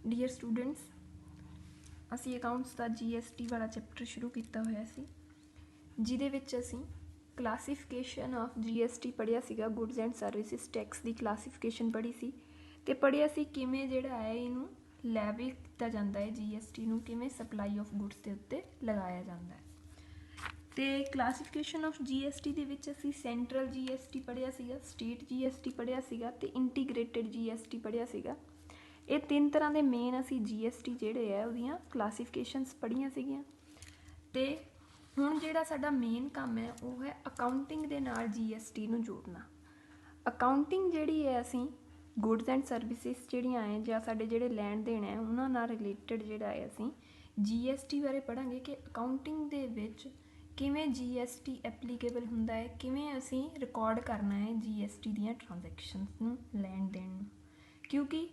Dear students, ਅਸੀਂ accounts ਦਾ GST ਵਾਲਾ chapter ਸ਼ੁਰੂ ਕੀਤਾ ਹੋਇਆ ਸੀ, ਜਿਹਦੇ ਵਿੱਚ ਅਸੀਂ ਕਲਾਸੀਫਿਕੇਸ਼ਨ ਆਫ GST ਪੜ੍ਹਿਆ ਸੀਗਾ। Goods and services tax the classification ਪੜ੍ਹੀ ਸੀ ਅਤੇ ਪੜ੍ਹਿਆ ਸੀ ਕਿਵੇਂ ਜਿਹੜਾ ਹੈ ਇਹਨੂੰ ਲੈਵੀ ਕੀਤਾ ਜਾਂਦਾ ਹੈ, GST ਨੂੰ ਕਿਵੇਂ ਸਪਲਾਈ ਆਫ ਗੁੱਡਸ ਦੇ ਉੱਤੇ ਲਗਾਇਆ ਜਾਂਦਾ ਹੈ। ਅਤੇ ਕਲਾਸੀਫਿਕੇਸ਼ਨ ਆਫ GST ਦੇ ਵਿੱਚ ਅਸੀਂ ਸੈਂਟਰਲ GST ਪੜ੍ਹਿਆ ਸੀਗਾ, ਸਟੇਟ GST ਪੜ੍ਹਿਆ ਸੀਗਾ ਅਤੇ ਇੰਟੀਗ੍ਰੇਟਡ GST ਪੜ੍ਹਿਆ ਸੀਗਾ। ਇਹ ਤਿੰਨ ਤਰ੍ਹਾਂ ਦੇ ਮੇਨ ਅਸੀਂ GST ਜਿਹੜੇ ਹੈ ਉਹਦੀਆਂ ਕਲਾਸੀਫਿਕੇਸ਼ਨਸ ਪੜ੍ਹੀਆਂ ਸੀਗੀਆਂ। ਅਤੇ ਹੁਣ ਜਿਹੜਾ ਸਾਡਾ ਮੇਨ ਕੰਮ ਹੈ ਉਹ ਹੈ ਅਕਾਊਂਟਿੰਗ ਦੇ ਨਾਲ GST ਨੂੰ ਜੋੜਨਾ। ਅਕਾਊਂਟਿੰਗ ਜਿਹੜੀ ਹੈ ਅਸੀਂ ਗੁੱਡਸ ਐਂਡ ਸਰਵਿਸਿਜ਼ ਜਿਹੜੀਆਂ ਹੈ ਜਾਂ ਸਾਡੇ ਜਿਹੜੇ ਲੈਣ ਦੇਣ ਹੈ ਉਹਨਾਂ ਨਾਲ ਰਿਲੇਟਡ ਜਿਹੜਾ ਹੈ ਅਸੀਂ GST ਬਾਰੇ ਪੜ੍ਹਾਂਗੇ ਕਿ ਅਕਾਊਂਟਿੰਗ ਦੇ ਵਿੱਚ ਕਿਵੇਂ GST ਐਪਲੀਕੇਬਲ ਹੁੰਦਾ ਹੈ, ਕਿਵੇਂ ਅਸੀਂ ਰਿਕਾਰਡ ਕਰਨਾ ਹੈ GST ਦੀਆਂ ਟ੍ਰਾਂਜੈਕਸ਼ਨਸ ਨੂੰ, ਲੈਣ ਦੇਣ ਨੂੰ। ਕਿਉਂਕਿ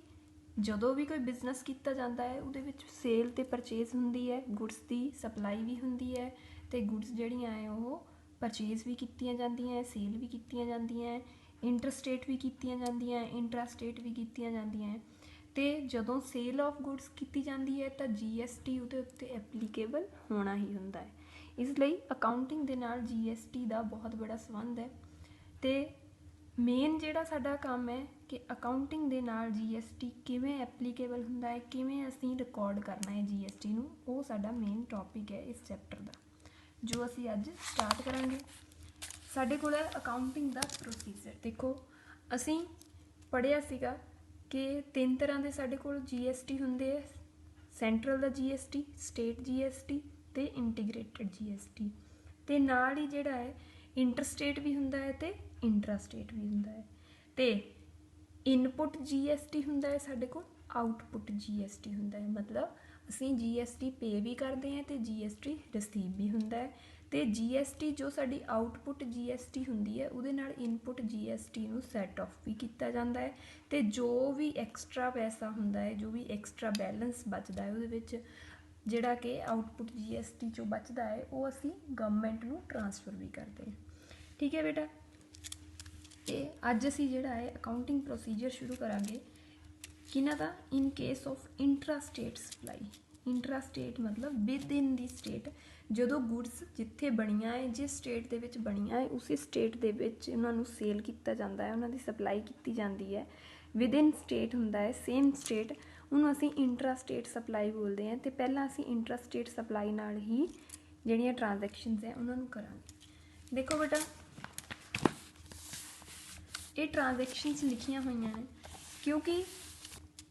ਜਦੋਂ ਵੀ ਕੋਈ ਬਿਜ਼ਨਸ ਕੀਤਾ ਜਾਂਦਾ ਹੈ ਉਹਦੇ ਵਿੱਚ ਸੇਲ ਅਤੇ ਪਰਚੇਜ਼ ਹੁੰਦੀ ਹੈ, ਗੁੱਡਸ ਦੀ ਸਪਲਾਈ ਵੀ ਹੁੰਦੀ ਹੈ ਅਤੇ ਗੁੱਡਸ ਜਿਹੜੀਆਂ ਹੈ ਉਹ ਪਰਚੇਜ਼ ਵੀ ਕੀਤੀਆਂ ਜਾਂਦੀਆਂ, ਸੇਲ ਵੀ ਕੀਤੀਆਂ ਜਾਂਦੀਆਂ, ਇੰਟਰਸਟੇਟ ਵੀ ਕੀਤੀਆਂ ਜਾਂਦੀਆਂ, ਇੰਟਰਾਸਟੇਟ ਵੀ ਕੀਤੀਆਂ ਜਾਂਦੀਆਂ। ਅਤੇ ਜਦੋਂ ਸੇਲ ਆਫ ਗੁੱਡਸ ਕੀਤੀ ਜਾਂਦੀ ਹੈ ਤਾਂ GST ਉਹਦੇ ਉੱਤੇ ਐਪਲੀਕੇਬਲ ਹੋਣਾ ਹੀ ਹੁੰਦਾ ਹੈ। ਇਸ ਲਈ ਅਕਾਊਂਟਿੰਗ ਦੇ ਨਾਲ GST ਦਾ ਬਹੁਤ ਬੜਾ ਸੰਬੰਧ ਹੈ ਅਤੇ ਮੇਨ ਜਿਹੜਾ ਸਾਡਾ ਕੰਮ ਹੈ ਕਿ ਅਕਾਊਂਟਿੰਗ ਦੇ ਨਾਲ GST ਕਿਵੇਂ ਐਪਲੀਕੇਬਲ ਹੁੰਦਾ ਹੈ, ਕਿਵੇਂ ਅਸੀਂ ਰਿਕਾਰਡ ਕਰਨਾ ਹੈ GST ਨੂੰ, ਉਹ ਸਾਡਾ ਮੇਨ ਟੌਪਿਕ ਹੈ ਇਸ ਚੈਪਟਰ ਦਾ, ਜੋ ਅਸੀਂ ਅੱਜ ਸਟਾਰਟ ਕਰਾਂਗੇ। ਸਾਡੇ ਕੋਲ ਹੈ ਅਕਾਊਂਟਿੰਗ ਦਾ ਪ੍ਰੋਸੀਜਰ। ਦੇਖੋ ਅਸੀਂ ਪੜ੍ਹਿਆ ਸੀਗਾ ਕਿ ਤਿੰਨ ਤਰ੍ਹਾਂ ਦੇ ਸਾਡੇ ਕੋਲ GST ਹੁੰਦੇ ਹੈ, ਸੈਂਟਰਲ ਦਾ GST, ਸਟੇਟ GST ਅਤੇ ਇੰਟੀਗ੍ਰੇਟਡ GST। ਅਤੇ ਨਾਲ ਹੀ ਜਿਹੜਾ ਹੈ ਇੰਟਰਸਟੇਟ ਵੀ ਹੁੰਦਾ ਹੈ ਅਤੇ ਇੰਟਰਾਸਟੇਟ ਵੀ ਹੁੰਦਾ ਹੈ। ਅਤੇ ਇਨਪੁੱਟ GST ਹੁੰਦਾ ਹੈ ਸਾਡੇ ਕੋਲ, ਆਊਟਪੁੱਟ GST ਹੁੰਦਾ ਹੈ, ਮਤਲਬ ਅਸੀਂ GST ਪੇ ਵੀ ਕਰਦੇ ਹਾਂ ਅਤੇ GST ਰਿਸੀਵ ਵੀ ਹੁੰਦਾ ਹੈ। ਅਤੇ GST ਜੋ ਸਾਡੀ ਆਊਟਪੁੱਟ GST ਹੁੰਦੀ ਹੈ ਉਹਦੇ ਨਾਲ ਇਨਪੁੱਟ GST ਨੂੰ ਸੈਟ ਆਫ ਵੀ ਕੀਤਾ ਜਾਂਦਾ ਹੈ ਅਤੇ ਜੋ ਵੀ ਐਕਸਟਰਾ ਪੈਸਾ ਹੁੰਦਾ ਹੈ, ਜੋ ਵੀ ਐਕਸਟਰਾ ਬੈਲੈਂਸ ਬਚਦਾ ਹੈ ਉਹਦੇ ਵਿੱਚ ਜਿਹੜਾ ਕਿ ਆਊਟਪੁੱਟ GST 'ਚੋਂ ਬਚਦਾ ਹੈ ਉਹ ਅਸੀਂ ਗਵਰਨਮੈਂਟ ਨੂੰ ਟਰਾਂਸਫਰ ਵੀ ਕਰਦੇ ਹਾਂ। ਠੀਕ ਹੈ ਬੇਟਾ। ਅਤੇ ਅੱਜ ਅਸੀਂ ਜਿਹੜਾ ਹੈ ਅਕਾਊਂਟਿੰਗ ਪ੍ਰੋਸੀਜਰ ਸ਼ੁਰੂ ਕਰਾਂਗੇ ਕਿਹਨਾਂ ਦਾ, ਇਨ ਕੇਸ ਆਫ ਇੰਟਰਾਸਟੇਟ ਸਪਲਾਈ। ਇੰਟਰਾਸਟੇਟ ਮਤਲਬ ਵਿਦ ਇਨ ਦੀ ਸਟੇਟ, ਜਦੋਂ ਗੁੱਡਸ ਜਿੱਥੇ ਬਣੀਆਂ ਹੈ, ਜਿਸ ਸਟੇਟ ਦੇ ਵਿੱਚ ਬਣੀਆਂ ਹੈ ਉਸੇ ਸਟੇਟ ਦੇ ਵਿੱਚ ਉਹਨਾਂ ਨੂੰ ਸੇਲ ਕੀਤਾ ਜਾਂਦਾ ਹੈ, ਉਹਨਾਂ ਦੀ ਸਪਲਾਈ ਕੀਤੀ ਜਾਂਦੀ ਹੈ। ਵਿਦ ਇਨ ਸਟੇਟ ਹੁੰਦਾ ਹੈ, ਸੇਮ ਸਟੇਟ, ਉਹਨੂੰ ਅਸੀਂ ਇੰਟਰਾਸਟੇਟ ਸਪਲਾਈ ਬੋਲਦੇ ਹਾਂ। ਅਤੇ ਪਹਿਲਾਂ ਅਸੀਂ ਇੰਟਰਾਸਟੇਟ ਸਪਲਾਈ ਨਾਲ ਹੀ ਜਿਹੜੀਆਂ ਟ੍ਰਾਂਜੈਕਸ਼ਨਸ ਹੈ ਉਹਨਾਂ ਨੂੰ ਕਰਾਂਗੇ। ਦੇਖੋ ਬੇਟਾ, ਇਹ ਟ੍ਰਾਂਜੈਕਸ਼ਨਸ ਲਿਖੀਆਂ ਹੋਈਆਂ ਨੇ ਕਿਉਂਕਿ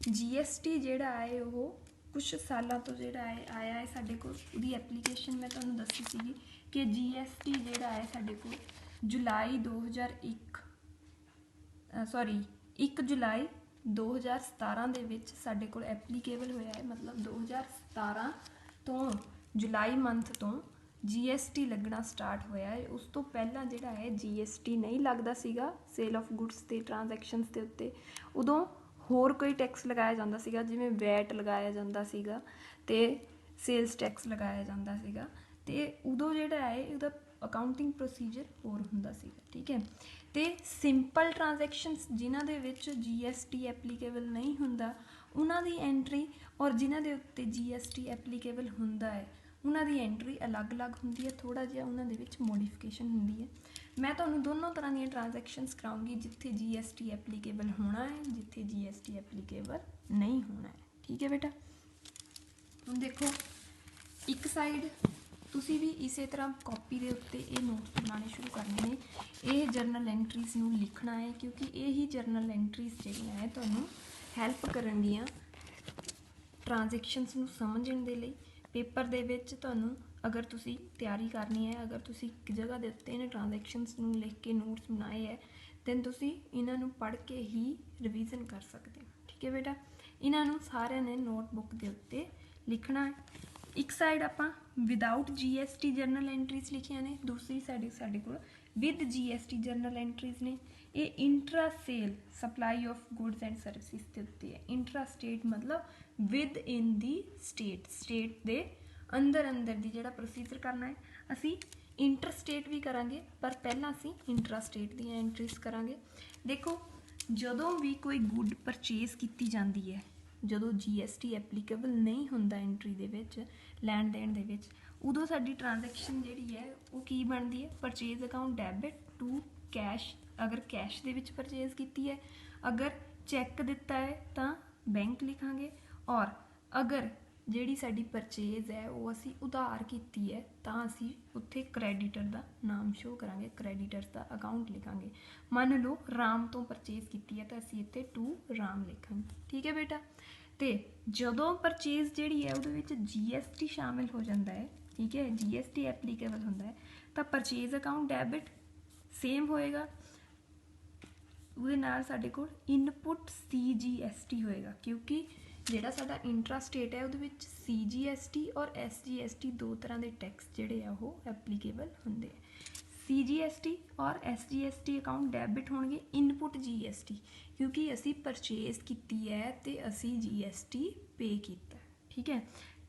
GST ਜਿਹੜਾ ਹੈ ਉਹ ਕੁਛ ਸਾਲਾਂ ਤੋਂ ਜਿਹੜਾ ਹੈ ਆਇਆ ਹੈ ਸਾਡੇ ਕੋਲ। ਉਹਦੀ ਐਪਲੀਕੇਸ਼ਨ ਮੈਂ ਤੁਹਾਨੂੰ ਦੱਸੀ ਸੀਗੀ ਕਿ GST ਜਿਹੜਾ ਹੈ ਸਾਡੇ ਕੋਲ ਜੁਲਾਈ 1 ਜੁਲਾਈ 2017 ਦੇ ਵਿੱਚ ਸਾਡੇ ਕੋਲ ਐਪਲੀਕੇਬਲ ਹੋਇਆ ਹੈ। ਮਤਲਬ 2017 ਤੋਂ ਜੁਲਾਈ ਮੰਥ ਤੋਂ GST ਲੱਗਣਾ ਸਟਾਰਟ ਹੋਇਆ ਹੈ। ਉਸ ਤੋਂ ਪਹਿਲਾਂ ਜਿਹੜਾ ਹੈ GST ਨਹੀਂ ਲੱਗਦਾ ਸੀਗਾ ਸੇਲ ਆਫ ਗੁੱਡਸ ਅਤੇ ਟ੍ਰਾਂਜੈਕਸ਼ਨਸ ਦੇ ਉੱਤੇ। ਉਦੋਂ ਹੋਰ ਕੋਈ ਟੈਕਸ ਲਗਾਇਆ ਜਾਂਦਾ ਸੀਗਾ, ਜਿਵੇਂ ਵੈਟ ਲਗਾਇਆ ਜਾਂਦਾ ਸੀਗਾ ਅਤੇ ਸੇਲਸ ਟੈਕਸ ਲਗਾਇਆ ਜਾਂਦਾ ਸੀਗਾ। ਅਤੇ ਉਦੋਂ ਜਿਹੜਾ ਹੈ ਇਹਦਾ ਅਕਾਊਂਟਿੰਗ ਪ੍ਰੋਸੀਜਰ ਹੋਰ ਹੁੰਦਾ ਸੀਗਾ। ਠੀਕ ਹੈ। ਅਤੇ ਸਿੰਪਲ ਟ੍ਰਾਂਜੈਕਸ਼ਨਸ ਜਿਨ੍ਹਾਂ ਦੇ ਵਿੱਚ GST ਐਪਲੀਕੇਬਲ ਨਹੀਂ ਹੁੰਦਾ ਉਹਨਾਂ ਦੀ ਐਂਟਰੀ, ਔਰ ਜਿਨ੍ਹਾਂ ਦੇ ਉੱਤੇ GST ਐਪਲੀਕੇਬਲ ਹੁੰਦਾ ਹੈ ਉਹਨਾਂ ਦੀ ਐਂਟਰੀ ਅਲੱਗ-ਅਲੱਗ ਹੁੰਦੀ ਹੈ, ਥੋੜ੍ਹਾ ਜਿਹਾ ਉਹਨਾਂ ਦੇ ਵਿੱਚ ਮੋਡੀਫਿਕੇਸ਼ਨ ਹੁੰਦੀ ਹੈ। ਮੈਂ ਤੁਹਾਨੂੰ ਦੋਨੋਂ ਤਰ੍ਹਾਂ ਦੀਆਂ ਟ੍ਰਾਂਜੈਕਸ਼ਨਸ ਕਰਾਉਂਗੀ, ਜਿੱਥੇ GST ਐਪਲੀਕੇਬਲ ਹੋਣਾ ਹੈ, ਜਿੱਥੇ GST ਐਪਲੀਕੇਬਲ ਨਹੀਂ ਹੋਣਾ ਹੈ। ਠੀਕ ਹੈ ਬੇਟਾ। ਹੁਣ ਦੇਖੋ, ਇੱਕ ਸਾਈਡ ਤੁਸੀਂ ਵੀ ਇਸੇ ਤਰ੍ਹਾਂ ਕਾਪੀ ਦੇ ਉੱਤੇ ਇਹ ਨੋਟਸ ਬਣਾਉਣੇ ਸ਼ੁਰੂ ਕਰਨੇ ਨੇ। ਇਹ ਜਰਨਲ ਐਂਟਰੀਜ਼ ਨੂੰ ਲਿਖਣਾ ਹੈ ਕਿਉਂਕਿ ਇਹੀ ਜਰਨਲ ਐਂਟਰੀਜ਼ ਜਿਹੜੀਆਂ ਹੈ ਤੁਹਾਨੂੰ ਹੈਲਪ ਕਰਨਗੀਆਂ ਟ੍ਰਾਂਜੈਕਸ਼ਨਸ ਨੂੰ ਸਮਝਣ ਦੇ ਲਈ। ਪੇਪਰ ਦੇ ਵਿੱਚ ਤੁਹਾਨੂੰ ਅਗਰ ਤੁਸੀਂ ਤਿਆਰੀ ਕਰਨੀ ਹੈ, ਅਗਰ ਤੁਸੀਂ ਇੱਕ ਜਗ੍ਹਾ ਦੇ ਉੱਤੇ ਇਹਨਾਂ ਟ੍ਰਾਂਜੈਕਸ਼ਨਸ ਨੂੰ ਲਿਖ ਕੇ ਨੋਟਸ ਬਣਾਏ ਹੈ ਦੈਨ ਤੁਸੀਂ ਇਹਨਾਂ ਨੂੰ ਪੜ੍ਹ ਕੇ ਹੀ ਰਿਵੀਜ਼ਨ ਕਰ ਸਕਦੇ ਹੋ। ਠੀਕ ਹੈ ਬੇਟਾ। ਇਹਨਾਂ ਨੂੰ ਸਾਰਿਆਂ ਨੇ ਨੋਟਬੁੱਕ ਦੇ ਉੱਤੇ ਲਿਖਣਾ ਹੈ। ਇੱਕ ਸਾਈਡ ਆਪਾਂ ਵਿਦਆਊਟ GST ਜਰਨਲ ਐਂਟਰੀਜ਼ ਲਿਖੀਆਂ ਨੇ, ਦੂਸਰੀ ਸਾਈਡ ਸਾਡੇ ਕੋਲ ਵਿਦ GST ਜਰਨਲ ਐਂਟਰੀਜ਼ ਨੇ। ਇਹ intra sale supply of goods and services ਦੇ ਉੱਤੇ ਹੈ। ਇੰਟਰਾ ਸਟੇਟ ਮਤਲਬ with in the state, state ਦੇ ਅੰਦਰ ਦੀ ਜਿਹੜਾ ਪ੍ਰੋਸੀਜਰ ਕਰਨਾ ਹੈ। ਅਸੀਂ ਇੰਟਰ ਸਟੇਟ ਵੀ ਕਰਾਂਗੇ ਪਰ ਪਹਿਲਾਂ ਅਸੀਂ ਇੰਟਰਾ ਸਟੇਟ ਦੀਆਂ ਐਂਟਰੀਜ਼ ਕਰਾਂਗੇ। ਦੇਖੋ, ਜਦੋਂ ਵੀ ਕੋਈ ਗੁੱਡ ਪਰਚੇਜ਼ ਕੀਤੀ ਜਾਂਦੀ ਹੈ ਜਦੋਂ GST ਐਪਲੀਕੇਬਲ ਨਹੀਂ ਹੁੰਦਾ ਐਂਟਰੀ ਦੇ ਵਿੱਚ, ਲੈਣ ਦੇਣ ਦੇ ਵਿੱਚ, ਉਦੋਂ ਸਾਡੀ ਟ੍ਰਾਂਜੈਕਸ਼ਨ ਜਿਹੜੀ ਹੈ ਉਹ ਕੀ ਬਣਦੀ ਹੈ, purchase account debit to cash, ਅਗਰ ਕੈਸ਼ ਦੇ ਵਿੱਚ ਪਰਚੇਜ਼ ਕੀਤੀ ਹੈ, ਅਗਰ ਚੈੱਕ ਦਿੱਤਾ ਹੈ ਤਾਂ ਬੈਂਕ ਲਿਖਾਂਗੇ, ਔਰ ਅਗਰ ਜਿਹੜੀ ਸਾਡੀ ਪਰਚੇਜ਼ ਹੈ ਉਹ ਅਸੀਂ ਉਧਾਰ ਕੀਤੀ ਹੈ ਤਾਂ ਅਸੀਂ ਉੱਥੇ ਕ੍ਰੈਡੀਟਰ ਦਾ ਨਾਮ ਸ਼ੋ ਕਰਾਂਗੇ, ਕ੍ਰੈਡੀਟਰਸ ਦਾ ਅਕਾਊਂਟ ਲਿਖਾਂਗੇ। ਮੰਨ ਲਓ ਰਾਮ ਤੋਂ ਪਰਚੇਜ਼ ਕੀਤੀ ਹੈ ਤਾਂ ਅਸੀਂ ਇੱਥੇ ਟੂ ਰਾਮ ਲਿਖਾਂਗੇ। ਠੀਕ ਹੈ ਬੇਟਾ। ਤੇ ਜਦੋਂ ਪਰਚੇਜ਼ ਜਿਹੜੀ ਹੈ ਉਹਦੇ ਵਿੱਚ GST ਸ਼ਾਮਿਲ ਹੋ ਜਾਂਦਾ ਹੈ, ਠੀਕ ਹੈ, GST ਐਪਲੀਕੇਬਲ ਹੁੰਦਾ ਹੈ, ਤਾਂ ਪਰਚੇਜ਼ ਅਕਾਊਂਟ ਡੈਬਿਟ ਸੇਮ ਹੋਏਗਾ, ਉਹਦੇ ਨਾਲ ਸਾਡੇ ਕੋਲ ਇਨਪੁਟ CGST ਹੋਏਗਾ, ਕਿਉਂਕਿ ਜਿਹੜਾ ਸਾਡਾ ਇੰਟਰਾਸਟੇਟ ਹੈ ਉਹਦੇ ਵਿੱਚ CGST ਔਰ SGST ਦੋ ਤਰ੍ਹਾਂ ਦੇ ਟੈਕਸ ਜਿਹੜੇ ਆ ਉਹ ਐਪਲੀਕੇਬਲ ਹੁੰਦੇ ਆ। CGST ਔਰ SGST ਅਕਾਊਂਟ ਡੈਬਿਟ ਹੋਣਗੇ ਇਨਪੁਟ GST, ਕਿਉਂਕਿ ਅਸੀਂ ਪਰਚੇਜ਼ ਕੀਤੀ ਹੈ ਤੇ ਅਸੀਂ GST ਪੇ ਕੀਤਾ। ਠੀਕ ਹੈ।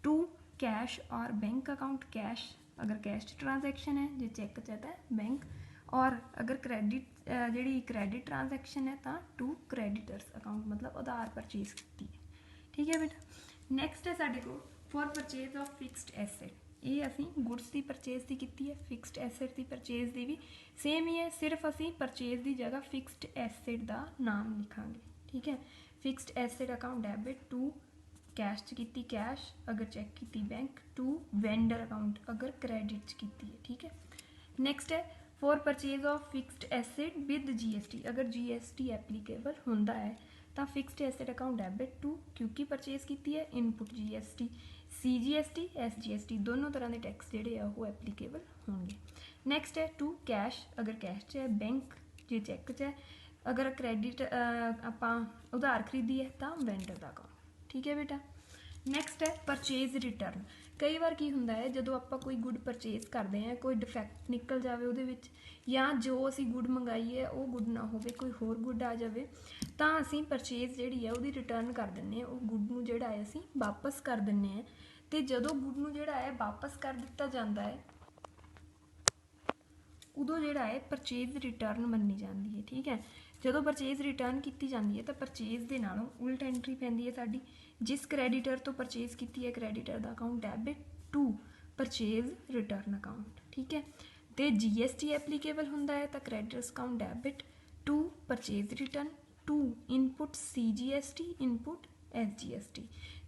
ਟੂ कैश और बैंक अकाउंट कैश अगर कैश ट्रांजैक्शन है, जो चैक चाहता है बैंक, और अगर क्रेडिट जी क्रेडिट ट्रांजैक्शन है तो टू क्रेडिटर्स अकाउंट मतलब उधार परचेज की है। ठीक है बेटा। नैक्सट है साढ़े को for purchase of fixed asset, ये असी गुड्स की परचेज की की है, फिक्सड एसेट की परचेज की भी सेम ही है, सिर्फ असी परचेज की जगह फिक्सड एसेट का नाम लिखांगे। ठीक है। Fixed asset account debit to cash च की कैश, अगर चैक की बैंक, टू वेंडर अकाउंट अगर क्रेडिट च की है। ठीक है। नैक्सट है for purchase of fixed asset with GST, अगर GST एप्लीकेबल होंदा है तो fixed asset account debit to, क्योंकि परचेज की है, इनपुट GST, CGST SGST दोनों तरह के टैक्स जोड़े आ वो एप्लीकेबल होंगे। नैक्सट है टू कैश, अगर कैश च है, बैंक जो चैक च है, अगर क्रेडिट आप उधार खरीदी है तो वेंडर का अकाउंट। ठीक है बेटा। नैक्सट है परचेज रिटर्न, कई बार की होंदा है जो आप कोई गुड परचेज करते हैं, कोई डिफैक्ट निकल जाए वो या जो असी गुड मंगाई है वो गुड ना हो, कोई होर गुड आ जाए तो असी परचेज जी है वो रिटर्न कर दें, वो गुड नूं जिहड़ा है असी वापस कर दें। तो जो गुड नूं जिहड़ा है वापस कर दिता जाता है उदों जिहड़ा है परचेज रिटर्न मन्नी जाती है। ठीक है। जो परचेज रिटर्न की जाती है तो परचेज के नालों उल्ट एंट्री पैंदी है साडी, जिस क्रेडिटर तो परचेज की है क्रेडिटर का account debit to purchase return account. ठीक है। तो GST एप्लीकेबल होंदा है तो creditors account debit to purchase return to input CGST input SGST,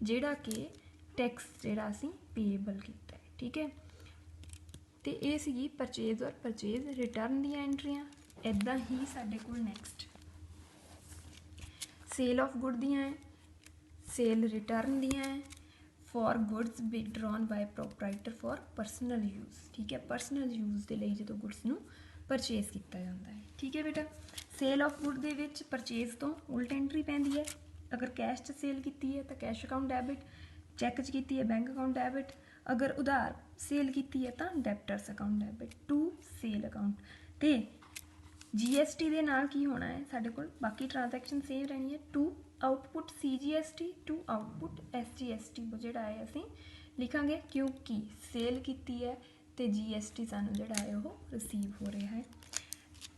जिहड़ा कि टैक्स जिहड़ा असीं पेएबल कीता है। ठीक है। तो ये सी परचेज और परचेज रिटर्न दी एंट्रियां। इदां ही साडे कोल नैक्सट सेल ऑफ गुड दियां है, सेल रिटर्न दियां है, for goods withdrawn bye proprietor for personal use. ठीक है। परसनल यूज़ के लिए जो गुड्स नूं परचेज किया जाता है। ठीक है बेटा। सेल ऑफ गुड दे विच परचेज तो उल्ट एंट्री पैंदी है, अगर कैश च सेल की है तो कैश अकाउंट डैबिट, चैक च की है बैंक अकाउंट डैबिट, अगर उधार सेल की है तो debtors account debit to sale account. तो GST के नाल की होना है साढ़े को, बाकी ट्रांजैक्शन सेम रहनी है, to output CGST to output SGST जोड़ा है असी लिखांगे, क्योंकि सेल की है तो GST सानू जोड़ा है वो रिसीव हो रहा है।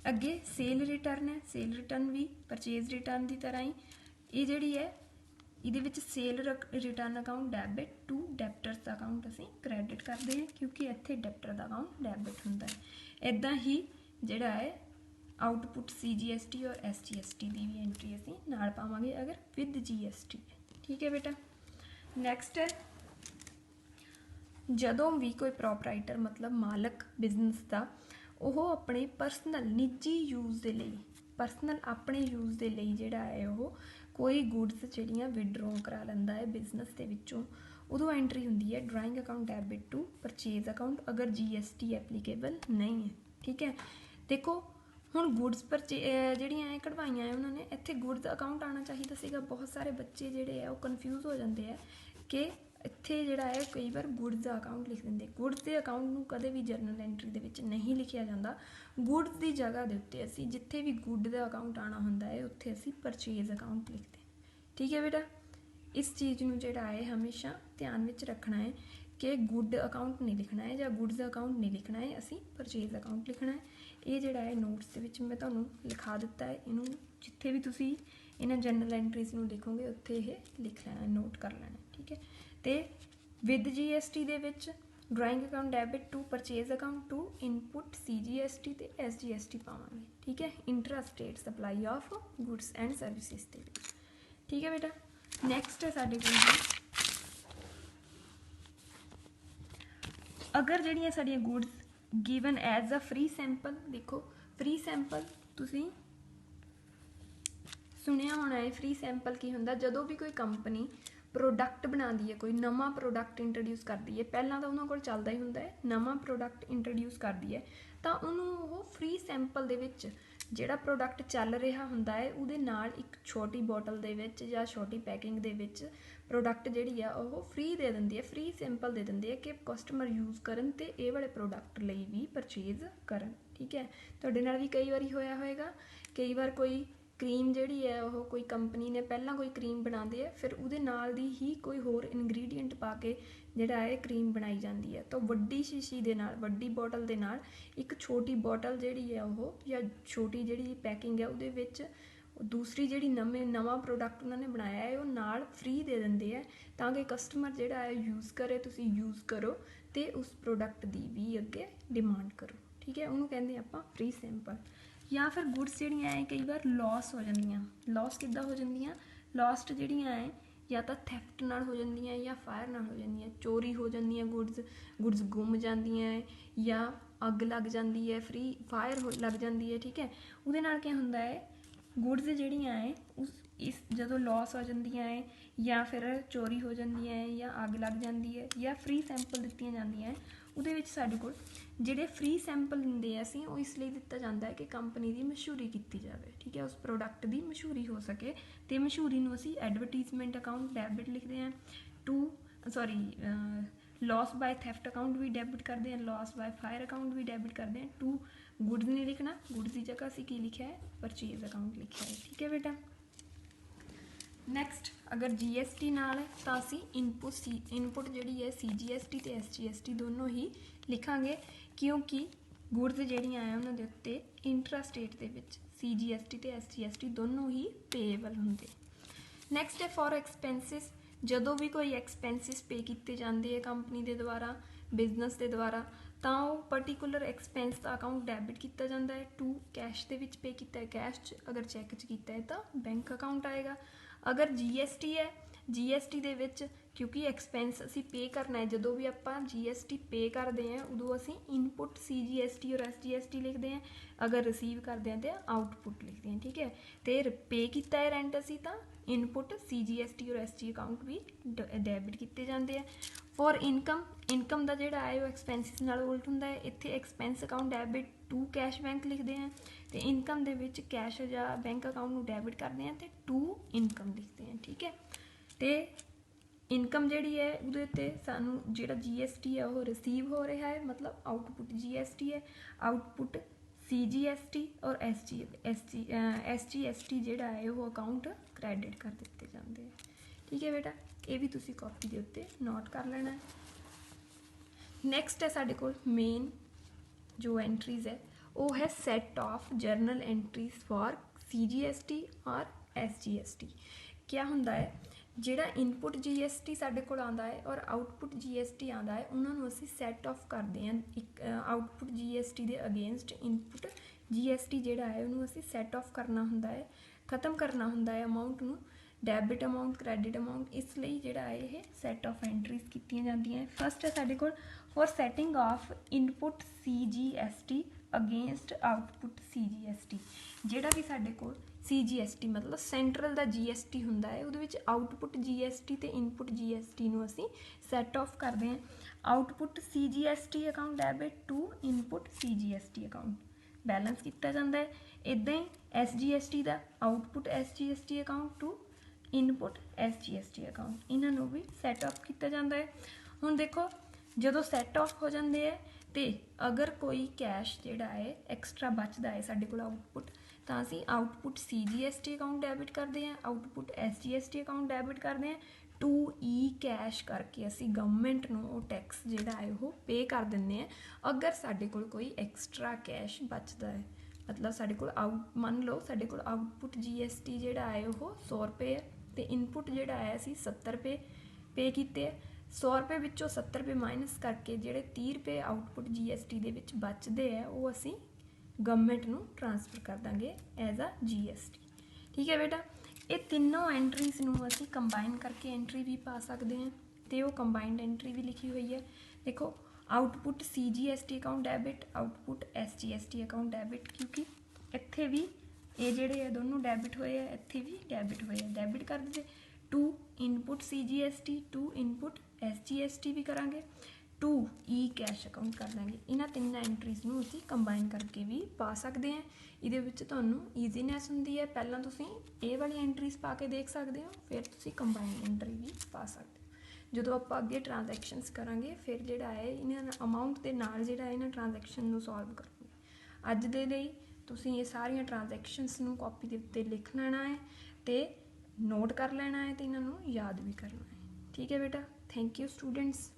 अगे सेल रिटर्न है, सेल रिटर्न भी परचेज रिटर्न की तरह ही ये जी है, ये sale return account debit to debtors account असी क्रेडिट करते हैं, क्योंकि इत्थे डैप्टर का अकाउंट डैबिट होंदा है। इदा ही जिहड़ा है आउटपुट CGST और SGST की भी एंट्री असी नाल पावांगे अगर विद GST। ठीक है बेटा। नैक्सट है जदों भी कोई प्रोपराइटर मतलब मालक बिजनेस का वो अपने परसनल निजी यूज़ के लिए, परसनल अपने यूज़ के लिए जिहड़ा है वो कोई गुड्स जिहड़ियां विड्रॉ करा लैंदा है बिजनेस के विचों, उदों एंट्री हुंदी है drawing account debit to purchase account अगर GST एप्लीकेबल नहीं है। ठीक है। देखो हुण गुड्स परचे जिहड़ियां है कढ़वाइयां है उन्होंने इत्थे गुड्स अकाउंट आना चाहिए सीगा, बहुत सारे बच्चे जिहड़े है वो कन्फ्यूज़ हो जाते हैं कि इत्थे जिहड़ा है कई बार गुड्स का अकाउंट लिख देंगे, गुड्स के अकाउंट नूं कदे भी जरनल एंट्री दे विच नहीं लिखिया जाता, गुड्स की जगह के उत्ते असीं जिथे भी गुड का अकाउंट आना हुंदा है उत्थे असीं परचेज अकाउंट लिखते हैं। ठीक है बेटा। इस चीज़ नूं जिहड़ा है हमेशा ध्यान विच रखना है कि गुड अकाउंट नहीं लिखना है या गुड्स अकाउंट नहीं लिखना है, असीं परचेज अकाउंट लिखना है। ये जिहड़ा है नोट्स दे विच मैं तुहानूं लिखा दिता है, इनू जिथे भी तुसीं इन्हां जनरल एंट्रीज नूं लिखोगे उत्थे ये लिख लेना, नोट कर लेना, ठीक है। तो विद GST दे विच drawing account debit to purchase account to input CGST ते SGST पावांगे, ठीक है, intra state supply of goods and services दे विच, ठीक है बेटा। नैक्सट है साडे कोल अगर जिहड़ियां साडियां goods given as a free sample, देखो फ्री सैंपल तुसीं सुनिया होना है, फ्री सैंपल की हुंदा जदों भी कोई कंपनी प्रोडक्ट बनाती है, कोई नवा प्रोडक्ट इंट्रोड्यूस करती है, पहला तो उन्होंने कोल चलदा ही हुंदा है, नवा प्रोडक्ट इंट्रोड्यूस करती है तो उन्होंने फ्री सैंपल दे विच जिहड़ा प्रोडक्ट चल रहा हुंदा है उहदे नाल एक छोटी बोतल दे विच या छोटी पैकिंग दे विच प्रोडक्ट जिहड़ी आ ओह फ्री दे दिंदी है, फ्री सैंपल दे दिंदी है कि कस्टमर यूज़ करन ते इह वाले प्रोडक्ट लई भी परचेज करन, ठीक है। तुहाडे नाल भी कई वारी होया होएगा, कई बार कोई क्रीम जिहड़ी है वो कोई कंपनी ने पहला कोई क्रीम बनाती है, फिर उहदे नाल दी ही कोई होर इनग्रीडिएंट पा के जिहड़ा है क्रीम बनाई जाती है, तो वड्डी शीशी दे नाल वड्डी बोतल दे नाल एक छोटी बोतल जिहड़ी है वो या छोटी जिहड़ी पैकिंग है उहदे विच दूसरी जिहड़ी नवा प्रोडक्ट उन्होंने बनाया है वो नाल फ्री दे दिंदे है ताकि कस्टमर जिहड़ा है यूज़ करे, तुसीं यूज़ करो ते उस प्रोडक्ट दी भी अगे डिमांड करो, ठीक है। उन्होंने कहते आपां फ्री सैंपल। या फिर गुड्स जिहड़ियां है कई बार लॉस हो जांदियां, लॉस किद्दां हो जांदियां, लॉस्ट जिहड़ियां है या तो थैफ्ट नाल हो जांदियां या फायर नाल हो जांदियां, चोरी हो जांदियां, गुड्स गुम जांदियां या अग लग जाती है, फ्री फायर लग जाती है, ठीक है। उहदे नाल क्या हुंदा है गुड्स जिहड़ियां है उस इस जदों लॉस हो जांदियां है या फिर चोरी हो जांदियां है या अग लग जाती है या फ्री सैंपल दित्तियां जांदियां है, उहदे विच साडे कोल जिहड़े फ्री सैंपल दिंदे असीं वो इसलिए दिता जाता है कि कंपनी की मशहूरी की जाए, ठीक है, उस प्रोडक्ट की मशहूरी हो सके, तो मशहूरी नूं असीं एडवरटीजमेंट अकाउंट डेबिट लिखते हैं, to sorry loss by theft account भी डेबिट करते हैं, लॉस बाय फायर अकाउंट भी डेबिट करते हैं, टू गुड्स नहीं लिखना, गुड्स की जगह असीं की लिखा है परचेज अकाउंट लिखा है, ठीक है बेटा। नैक्सट अगर GST नाल है तो असीं इनपुट जिहड़ी है CGST ते SGST दोनों ही लिखांगे क्योंकि गुड्स जिहड़ियां है उन्हां दे उत्ते इंट्रा स्टेट दे विच CGST ते SGST दोनों ही पेएबल हुंदे। नैक्सट है फॉर एक्सपेंसिस, जदों भी कोई एक्सपेंसिस पे किए जाते हैं कंपनी के द्वारा बिजनेस के द्वारा तो पर्टिकुलर एक्सपेंस का अकाउंट डेबिट किया जाता है, टू कैश के पे किया है कैश अगर चैक च किया है तो बैंक अकाउंट आएगा। अगर GST है GST दे विच क्योंकि एक्सपेंस असी पे करना है, जदों भी आप GST पे करते हैं उदों असी इनपुट CGST और SGST लिखते हैं, अगर रिसीव करते हैं तो आउटपुट लिखते हैं, ठीक है। तो पे किया है रेंट असी तो इनपुट CGST और SG अकाउंट भी डेबिट किए जाते हैं। फॉर इनकम का जोड़ा है वो एक्सपेंसिस नाल उल्ट होंदा है, इत्थे expense account debit to cash bank लिखते हैं, तो इनकम दे विच कैश या बैंक अकाउंट में डेबिट करते हैं तो टू इनकम लिखते हैं, ठीक है। तो इनकम जिहड़ी है उहदे उत्ते सानू जिहड़ा GST है वो रिसीव हो रहा है, मतलब आउटपुट GST है, आउटपुट CGST और SGST जिहड़ा है वो अकाउंट क्रैडिट कर दिते जाते हैं, ठीक है बेटा। ये भी तुसी कॉपी के उत्ते नोट कर लेना है। नैक्सट है साडे कोल मेन जो एंट्रीज है वो है set of journal entries for CGST और SGST। क्या हुंदा है जिहड़ा इनपुट GST साडे कोल आंदा है और आउटपुट GST आंदा है उन्होंने असीं सैट ऑफ करते हैं, एक आउटपुट GST के अगेंस्ट इनपुट GST जिहड़ा है उन्होंने असीं सैट ऑफ करना हुंदा है, खत्म करना हुंदा है अमाउंट नूं, डेबिट अमाउंट क्रैडिट अमाउंट, इसलिए जिहड़ा है ये सैट ऑफ एंट्रीज कीतियां जांदियां हैं। फर्स्ट है साडे कोल for setting off input CGST against output CGST, जिहड़ा भी साडे कोल CGST मतलब सेंट्रल दा GST हुंदा है उहदे विच आउटपुट GST ते इनपुट GST नूं असीं सैट ऑफ करदे हैं। Output CGST account debit to input CGST account balance किया जाता है, इदां ही SGST दा output SGST account to input SGST account इन्हों भी सैट ऑफ किया जाता है। हुण देखो जदों सैट ऑफ हो जाते हैं तो अगर कोई कैश जिहड़ा है एक्सट्रा बचदा है साडे कोल आउटपुट तो असीं आउटपुट CGST अकाउंट डेबिट करते हैं, आउटपुट SGST अकाउंट डेबिट करते हैं, टू ई कैश करके असीं गवर्नमेंट नूं वो टैक्स जिहड़ा है वो पे कर दिंदे हैं अगर साडे कोल कोई एक्सट्रा कैश बचदा है, मतलब साडे कोल आउट मान लो साडे कोल आउटपुट GST जिहड़ा है वो 100 रुपये है तो इनपुट जिहड़ा है असीं 70 रुपये पे कीते 100 रुपये विचों 70 रुपये माइनस करके जिहड़े 30 रुपये आउटपुट GST दे विच बचदे है वो असीं गवर्नमेंट नूं ट्रांसफर कर दांगे एज अ GST। ठीक है बेटा, ये तीनों एंट्रीज नूं असीं कंबाइन करके एंट्री भी पा सकते हैं तो वो कंबाइंड एंट्री भी लिखी हुई है। देखो output CGST account debit, output SGST account debit, क्योंकि इत्थे भी ये जिहड़े है दोनों डेबिट होए है, इत्थे भी डेबिट होए है, डेबिट कर दे। To input CGST, to input SGST भी करांगे, टू ई कैश अकाउंट कर देंगे। इन्हां तीन एंट्रीज नूं असीं कंबाइन करके भी पा सकते हैं। इहदे विच तुहानूं ईजीनैस हुंदी है, पहलां तुसीं ये वाली एंट्रीज पा के देख सकते हो, फिर तुसीं कंबाइंड एंट्री भी पा सकते हो। ਜਦੋਂ ਆਪਾਂ ਅੱਗੇ ਟ੍ਰਾਂਜੈਕਸ਼ਨਸ ਕਰਾਂਗੇ ਫਿਰ ਜਿਹੜਾ ਹੈ ਇਹਨਾਂ ਅਮਾਊਂਟ ਦੇ ਨਾਲ ਜਿਹੜਾ ਇਹਨਾਂ ਟ੍ਰਾਂਜੈਕਸ਼ਨ ਨੂੰ ਸੋਲਵ ਕਰਾਂਗੇ। ਅੱਜ ਦੇ ਲਈ ਤੁਸੀਂ ਇਹ ਸਾਰੀਆਂ ਟ੍ਰਾਂਜੈਕਸ਼ਨਸ ਨੂੰ ਕਾਪੀ ਦੇ ਉੱਤੇ ਲਿਖ ਲੈਣਾ ਹੈ ਤੇ ਨੋਟ ਕਰ ਲੈਣਾ ਹੈ ਤੇ ਇਹਨਾਂ ਨੂੰ ਯਾਦ ਵੀ ਕਰਨਾ ਹੈ। ਠੀਕ ਹੈ ਬੇਟਾ, ਥੈਂਕ ਯੂ ਸਟੂਡੈਂਟਸ।